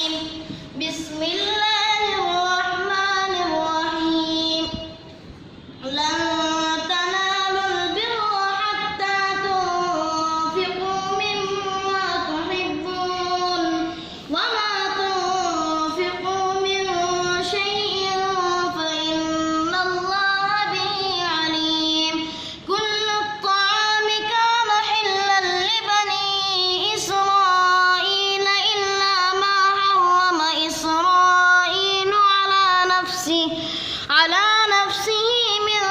بسم الله الرحمن الرحيم لن تنالوا البر حتى تنفقوا مما تحبون وما تنفقوا من شيء فإن الله به عليم كل الطعام كان حلا لبني إسرائيل إلا ما حرم إسرائيل على نفسه من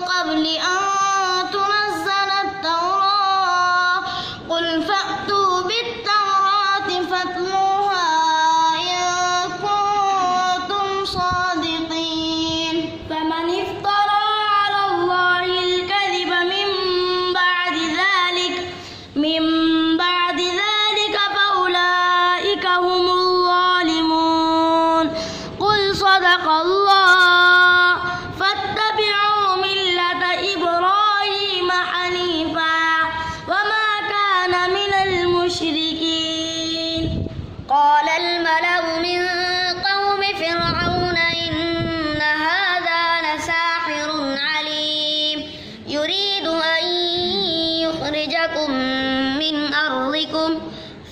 قبل أن تنزل التوراة قل فأتوا بالتوراة فاتلوها إن كنتم صادقين فمن افترى على الله الكذب من بعد ذلك فأولئك هم الظالمون قل صدق الله فاتبعوا ملة إبراهيم حنيفا وما كان من المشركين قال الملأ من قوم فرعون إن هذا لساحر عليم يريد أن يخرجكم من أرضكم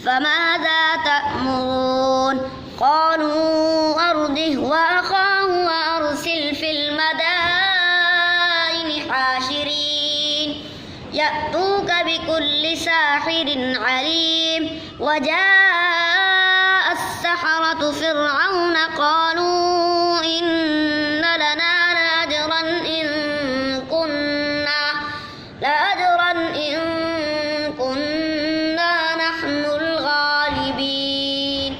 فماذا تأمرون قالوا أرجه وأخاه وأرسل في المدائن حاشرين يأتوك بكل ساحر عليم وجاء السحرة فرعون قالوا